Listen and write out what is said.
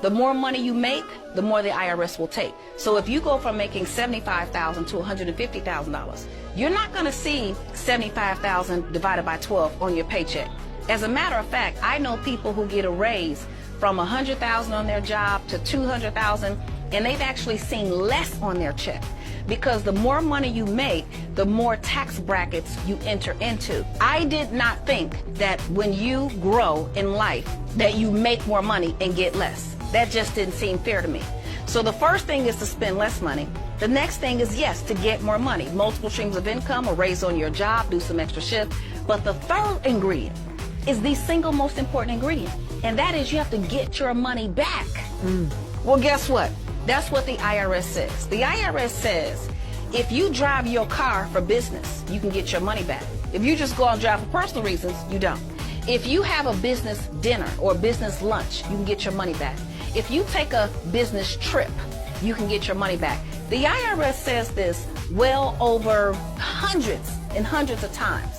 The more money you make, the more the IRS will take. So if you go from making $75,000 to $150,000, you're not going to see $75,000 divided by 12 on your paycheck. As a matter of fact, I know people who get a raise from $100,000 on their job to $200,000, and they've actually seen less on their check. Because the more money you make, the more tax brackets you enter into. I did not think that when you grow in life that you make more money and get less. That just didn't seem fair to me. So the first thing is to spend less money. The next thing is, yes, to get more money. Multiple streams of income, a raise on your job, do some extra shift. But the third ingredient is the single most important ingredient, and that is you have to get your money back. Well, guess what? That's what the IRS says. The IRS says if you drive your car for business, you can get your money back. If you just go out and drive for personal reasons, you don't. If you have a business dinner or business lunch, you can get your money back. If you take a business trip, you can get your money back. The IRS says this well over hundreds and hundreds of times.